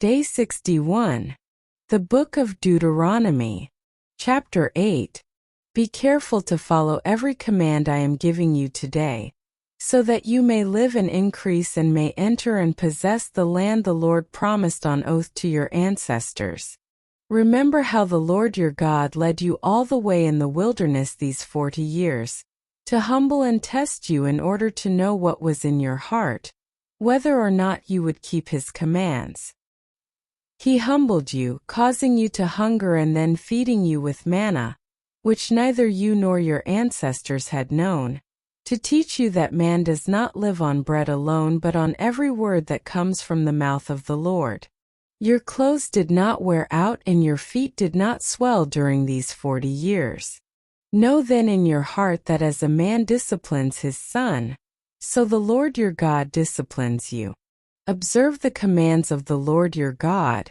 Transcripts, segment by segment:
Day 61. The Book of Deuteronomy. Chapter 8. Be careful to follow every command I am giving you today, so that you may live and increase and may enter and possess the land the Lord promised on oath to your ancestors. Remember how the Lord your God led you all the way in the wilderness these 40 years, to humble and test you in order to know what was in your heart, whether or not you would keep his commands. He humbled you, causing you to hunger and then feeding you with manna, which neither you nor your ancestors had known, to teach you that man does not live on bread alone but on every word that comes from the mouth of the Lord. Your clothes did not wear out and your feet did not swell during these 40 years. Know then in your heart that as a man disciplines his son, so the Lord your God disciplines you. Observe the commands of the Lord your God,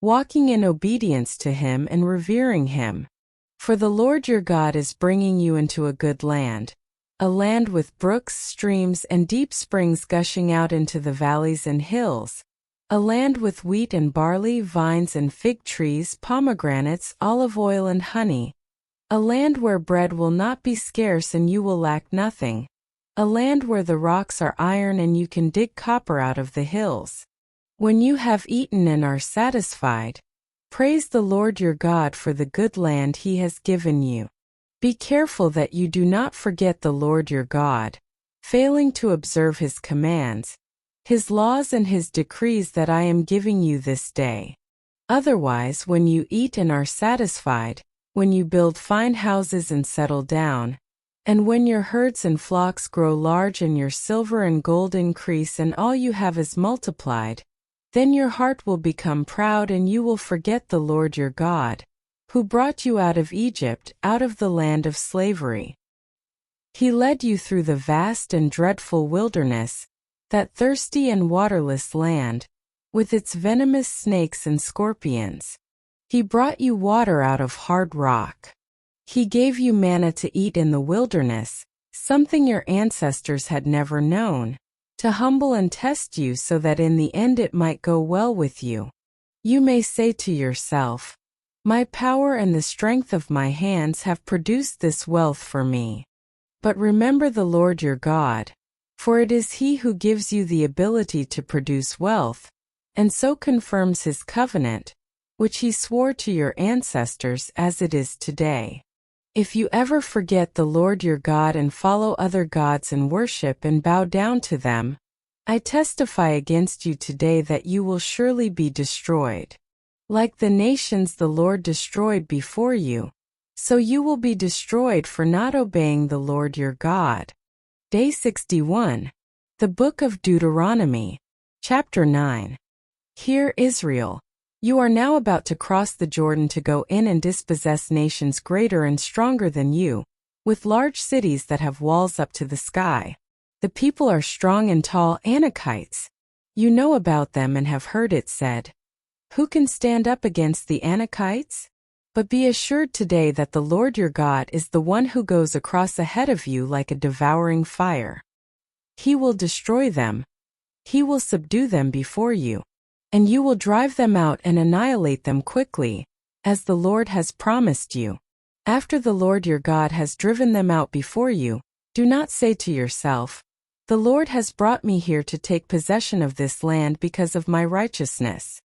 walking in obedience to him and revering him. For the Lord your God is bringing you into a good land, a land with brooks, streams, and deep springs gushing out into the valleys and hills, a land with wheat and barley, vines and fig trees, pomegranates, olive oil and honey, a land where bread will not be scarce and you will lack nothing, a land where the rocks are iron and you can dig copper out of the hills. When you have eaten and are satisfied, praise the Lord your God for the good land he has given you. Be careful that you do not forget the Lord your God, failing to observe his commands, his laws and his decrees that I am giving you this day. Otherwise, when you eat and are satisfied, when you build fine houses and settle down, and when your herds and flocks grow large and your silver and gold increase and all you have is multiplied, then your heart will become proud and you will forget the Lord your God, who brought you out of Egypt, out of the land of slavery. He led you through the vast and dreadful wilderness, that thirsty and waterless land, with its venomous snakes and scorpions. He brought you water out of hard rock. He gave you manna to eat in the wilderness, something your ancestors had never known, to humble and test you so that in the end it might go well with you. You may say to yourself, my power and the strength of my hands have produced this wealth for me. But remember the Lord your God, for it is he who gives you the ability to produce wealth, and so confirms his covenant, which he swore to your ancestors as it is today. If you ever forget the Lord your God and follow other gods and worship and bow down to them, I testify against you today that you will surely be destroyed. Like the nations the Lord destroyed before you, so you will be destroyed for not obeying the Lord your God. Day 61. The Book of Deuteronomy. Chapter 9. Hear, Israel. You are now about to cross the Jordan to go in and dispossess nations greater and stronger than you, with large cities that have walls up to the sky. The people are strong and tall Anakites. You know about them and have heard it said, who can stand up against the Anakites? But be assured today that the Lord your God is the one who goes across ahead of you like a devouring fire. He will destroy them. He will subdue them before you, and you will drive them out and annihilate them quickly, as the Lord has promised you. After the Lord your God has driven them out before you, do not say to yourself, the Lord has brought me here to take possession of this land because of my righteousness.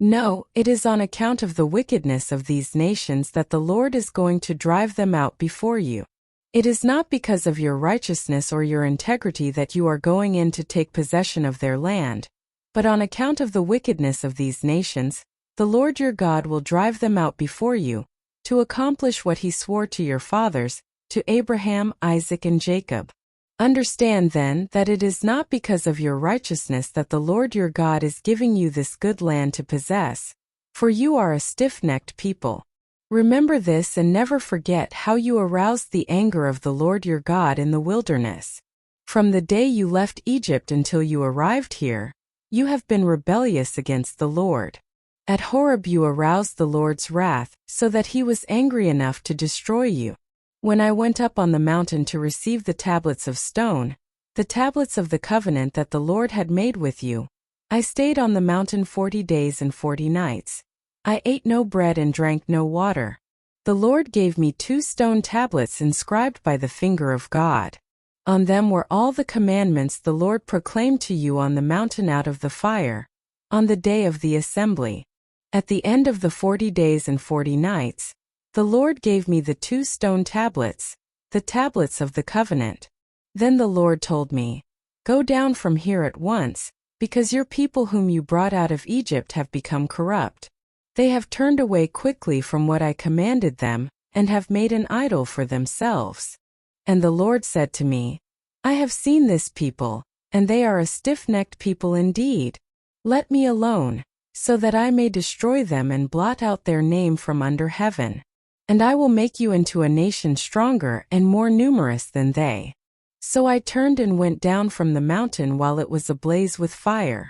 No, it is on account of the wickedness of these nations that the Lord is going to drive them out before you. It is not because of your righteousness or your integrity that you are going in to take possession of their land, but on account of the wickedness of these nations, the Lord your God will drive them out before you, to accomplish what he swore to your fathers, to Abraham, Isaac, and Jacob. Understand then that it is not because of your righteousness that the Lord your God is giving you this good land to possess, for you are a stiff-necked people. Remember this and never forget how you aroused the anger of the Lord your God in the wilderness. From the day you left Egypt until you arrived here, you have been rebellious against the Lord. At Horeb you aroused the Lord's wrath, so that he was angry enough to destroy you. When I went up on the mountain to receive the tablets of stone, the tablets of the covenant that the Lord had made with you, I stayed on the mountain 40 days and 40 nights. I ate no bread and drank no water. The Lord gave me 2 stone tablets inscribed by the finger of God. On them were all the commandments the Lord proclaimed to you on the mountain out of the fire, on the day of the assembly. At the end of the 40 days and 40 nights, the Lord gave me the 2 stone tablets, the tablets of the covenant. Then the Lord told me, "Go down from here at once, because your people whom you brought out of Egypt have become corrupt. They have turned away quickly from what I commanded them, and have made an idol for themselves." And the Lord said to me, "I have seen this people, and they are a stiff-necked people indeed. Let me alone, so that I may destroy them and blot out their name from under heaven. And I will make you into a nation stronger and more numerous than they." So I turned and went down from the mountain while it was ablaze with fire.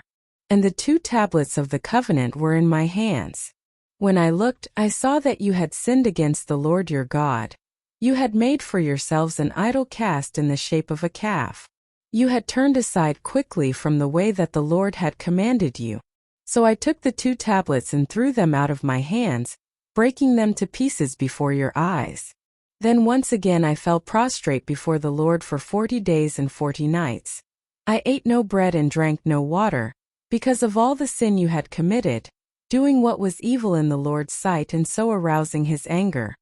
And the 2 tablets of the covenant were in my hands. When I looked, I saw that you had sinned against the Lord your God. You had made for yourselves an idol cast in the shape of a calf. You had turned aside quickly from the way that the Lord had commanded you. So I took the 2 tablets and threw them out of my hands, breaking them to pieces before your eyes. Then once again I fell prostrate before the Lord for 40 days and 40 nights. I ate no bread and drank no water, because of all the sin you had committed, doing what was evil in the Lord's sight and so arousing his anger.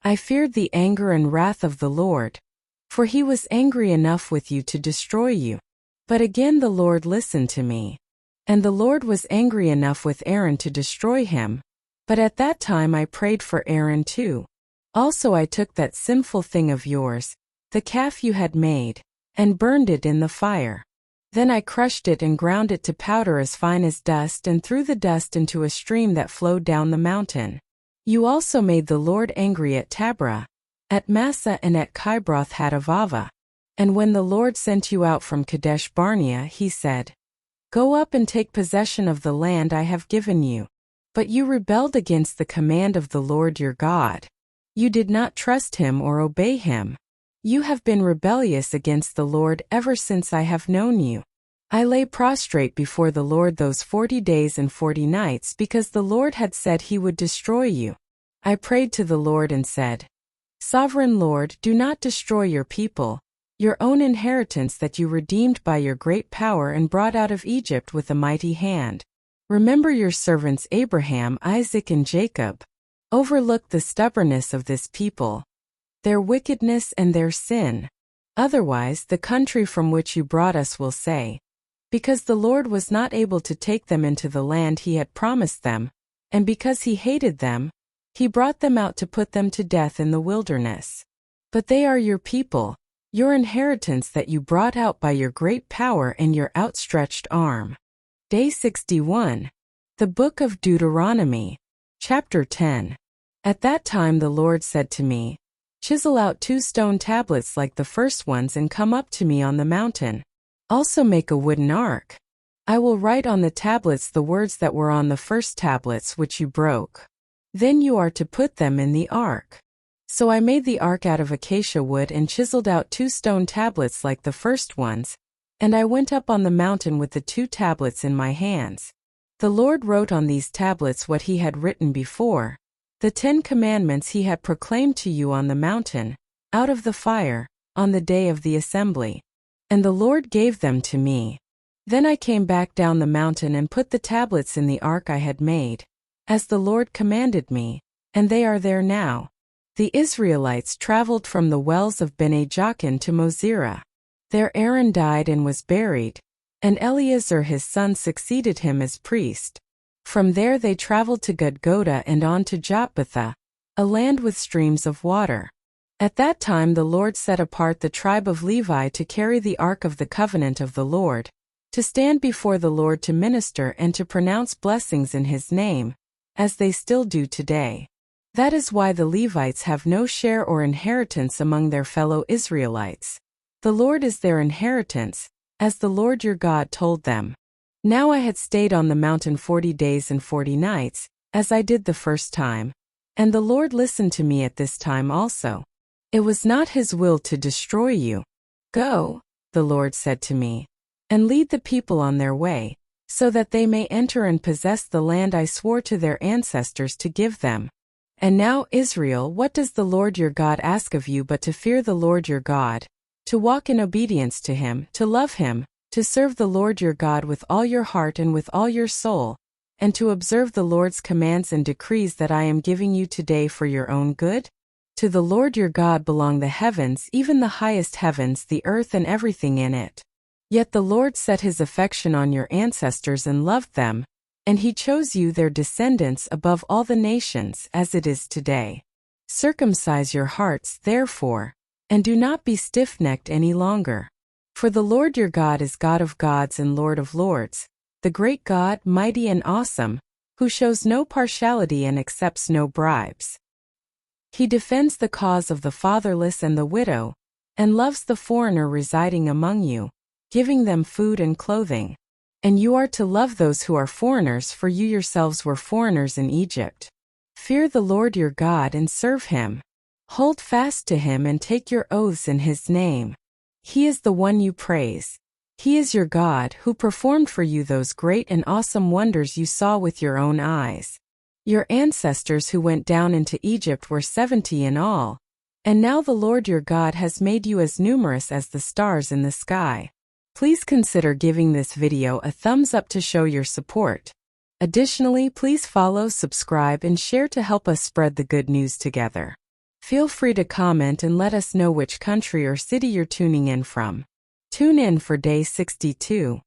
I feared the anger and wrath of the Lord, for he was angry enough with you to destroy you. But again the Lord listened to me. And the Lord was angry enough with Aaron to destroy him. But at that time I prayed for Aaron too. Also I took that sinful thing of yours, the calf you had made, and burned it in the fire. Then I crushed it and ground it to powder as fine as dust and threw the dust into a stream that flowed down the mountain. You also made the Lord angry at Taberah, at Massah and at Kibroth Hattaavah. And when the Lord sent you out from Kadesh Barnea, he said, "Go up and take possession of the land I have given you." But you rebelled against the command of the Lord your God. You did not trust him or obey him. You have been rebellious against the Lord ever since I have known you. I lay prostrate before the Lord those 40 days and 40 nights because the Lord had said he would destroy you. I prayed to the Lord and said, "Sovereign Lord, do not destroy your people, your own inheritance that you redeemed by your great power and brought out of Egypt with a mighty hand. Remember your servants Abraham, Isaac, and Jacob. Overlook the stubbornness of this people, their wickedness and their sin. Otherwise, the country from which you brought us will say, because the Lord was not able to take them into the land he had promised them, and because he hated them, he brought them out to put them to death in the wilderness. But they are your people, your inheritance that you brought out by your great power and your outstretched arm." Day 61. The Book of Deuteronomy. Chapter 10. At that time the Lord said to me, "Chisel out 2 stone tablets like the first ones and come up to me on the mountain. Also make a wooden ark. I will write on the tablets the words that were on the first tablets which you broke. Then you are to put them in the ark." So I made the ark out of acacia wood and chiseled out 2 stone tablets like the first ones, and I went up on the mountain with the 2 tablets in my hands. The Lord wrote on these tablets what he had written before, the 10 commandments he had proclaimed to you on the mountain, out of the fire, on the day of the assembly. And the Lord gave them to me. Then I came back down the mountain and put the tablets in the ark I had made, as the Lord commanded me, and they are there now. The Israelites traveled from the wells of Bene Jaakan to Mosera. There Aaron died and was buried, and Eleazar his son succeeded him as priest. From there they traveled to Gudgoda and on to Jotbatha, a land with streams of water. At that time the Lord set apart the tribe of Levi to carry the ark of the covenant of the Lord, to stand before the Lord to minister and to pronounce blessings in his name, as they still do today. That is why the Levites have no share or inheritance among their fellow Israelites. The Lord is their inheritance, as the Lord your God told them. Now I had stayed on the mountain 40 days and 40 nights, as I did the first time. And the Lord listened to me at this time also. It was not his will to destroy you. "Go," the Lord said to me, "and lead the people on their way, so that they may enter and possess the land I swore to their ancestors to give them. And now, Israel, what does the Lord your God ask of you but to fear the Lord your God, to walk in obedience to him, to love him, to serve the Lord your God with all your heart and with all your soul, and to observe the Lord's commands and decrees that I am giving you today for your own good? To the Lord your God belong the heavens, even the highest heavens, the earth and everything in it. Yet the Lord set his affection on your ancestors and loved them, and he chose you, their descendants, above all the nations, as it is today. Circumcise your hearts, therefore, and do not be stiff-necked any longer. For the Lord your God is God of gods and Lord of lords, the great God, mighty and awesome, who shows no partiality and accepts no bribes. He defends the cause of the fatherless and the widow, and loves the foreigner residing among you, giving them food and clothing. And you are to love those who are foreigners, for you yourselves were foreigners in Egypt. Fear the Lord your God and serve him. Hold fast to him and take your oaths in his name. He is the one you praise. He is your God, who performed for you those great and awesome wonders you saw with your own eyes. Your ancestors who went down into Egypt were 70 in all, and now the Lord your God has made you as numerous as the stars in the sky. Please consider giving this video a thumbs up to show your support. Additionally, please follow, subscribe, and share to help us spread the good news together. Feel free to comment and let us know which country or city you're tuning in from. Tune in for day 62.